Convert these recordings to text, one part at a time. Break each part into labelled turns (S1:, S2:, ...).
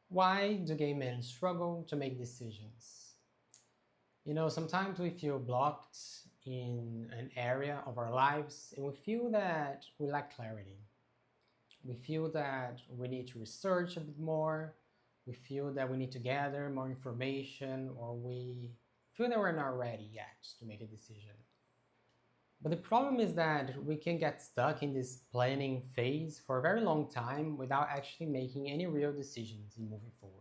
S1: Why do gay men struggle to make decisions? Sometimes we feel blocked in an area of our lives and we feel that we lack clarity. We feel that we need to research a bit more. We feel that we need to gather more information, or we feel that we're not ready yet to make a decision. But the problem is that we can get stuck in this planning phase for a very long time without actually making any real decisions in moving forward.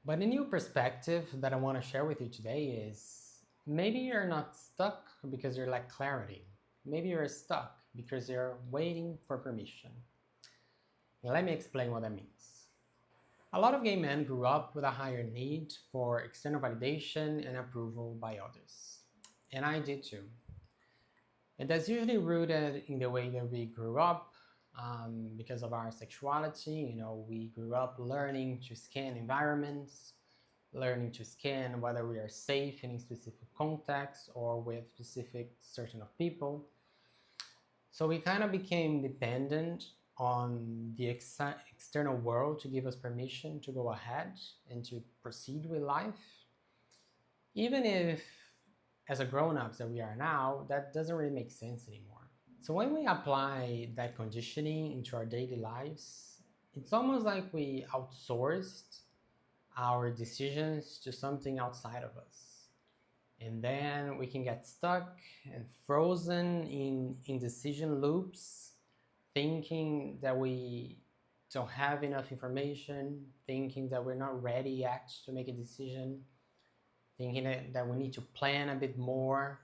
S1: But a new perspective that I want to share with you today is maybe you're not stuck because you lack clarity. Maybe you're stuck because you're waiting for permission. And let me explain what that means. A lot of gay men grew up with a higher need for external validation and approval by others. And I did too. And that's usually rooted in the way that we grew up because of our sexuality. We grew up learning to scan environments, learning to scan whether we are safe in a specific context or with specific certain of people. So we kind of became dependent on the external world to give us permission to go ahead and to proceed with life, even if as a grown-ups that we are now, that doesn't really make sense anymore. So when we apply that conditioning into our daily lives, it's almost like we outsourced our decisions to something outside of us. And then we can get stuck and frozen in indecision loops, thinking that we don't have enough information, thinking that we're not ready yet to make a decision, thinking that we need to plan a bit more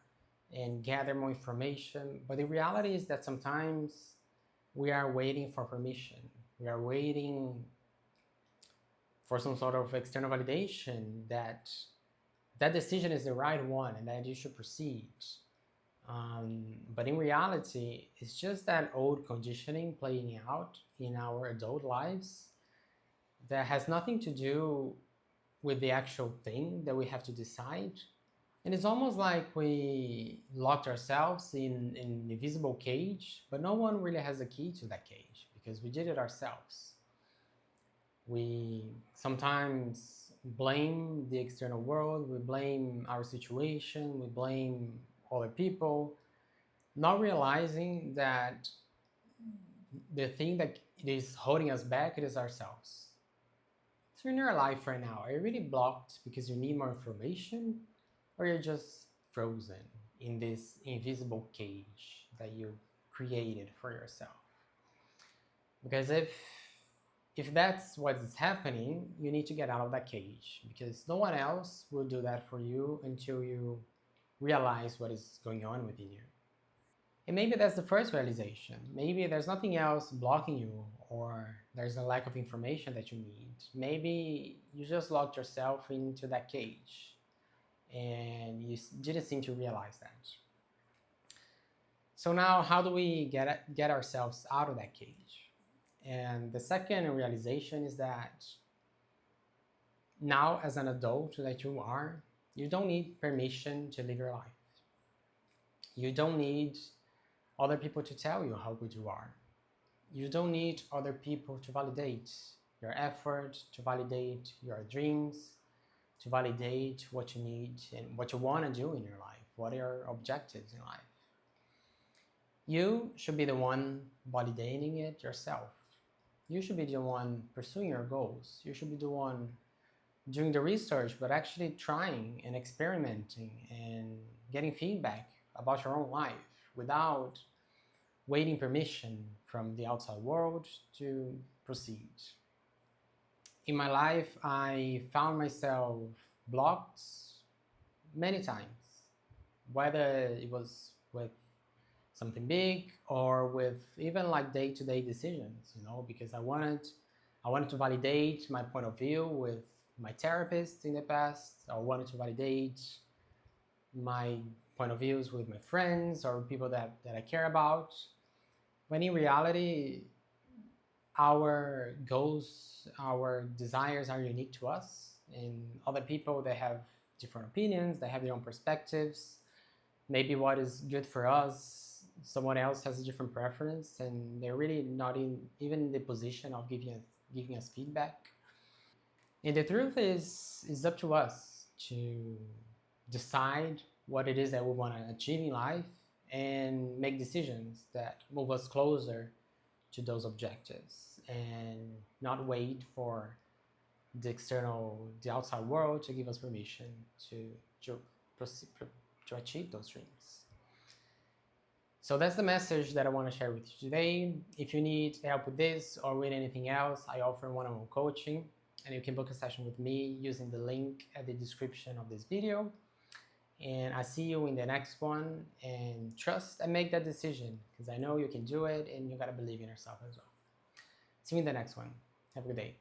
S1: and gather more information. But the reality is that sometimes we are waiting for permission. We are waiting for some sort of external validation that decision is the right one and that you should proceed. But in reality, it's just that old conditioning playing out in our adult lives that has nothing to do with the actual thing that we have to decide. And it's almost like we locked ourselves in an invisible cage, but no one really has a key to that cage because we did it ourselves. We sometimes blame the external world, we blame our situation, we blame other people, not realizing that the thing that is holding us back it is ourselves. So in your life right now, are you really blocked because you need more information, or you're just frozen in this invisible cage that you created for yourself? Because if that's what is happening, you need to get out of that cage because no one else will do that for you until you realize what is going on within you. And maybe that's the first realization. Maybe there's nothing else blocking you, or there's a lack of information that you need. Maybe you just locked yourself into that cage and you didn't seem to realize that. So now, how do we get ourselves out of that cage? And the second realization is that now, as an adult that you are, you don't need permission to live your life. You don't need other people to tell you how good you are. You don't need other people to validate your effort, to validate your dreams, to validate what you need and what you want to do in your life, what are your objectives in life. You should be the one validating it yourself. You should be the one pursuing your goals. You should be the one doing the research, but actually trying and experimenting and getting feedback about your own life without waiting permission from the outside world to proceed. In my life, I found myself blocked many times, whether it was with something big or with even like day-to-day decisions, because I wanted to validate my point of view with my therapist in the past. I wanted to validate my point of views with my friends or people that I care about. When in reality, our goals, our desires are unique to us, and other people they have different opinions, they have their own perspectives. Maybe what is good for us, someone else has a different preference, and they're really not in even in the position of giving us feedback. And the truth is, it's up to us to decide what it is that we want to achieve in life and make decisions that move us closer to those objectives and not wait for the outside world to give us permission to, to, proceed, to achieve those dreams. So that's the message that I want to share with you today. If you need help with this or with anything else, I offer one-on-one coaching, and you can book a session with me using the link at the description of this video. And I see you in the next one, and trust and make that decision, because I know you can do it and you gotta believe in yourself as well. See you in the next one. Have a good day.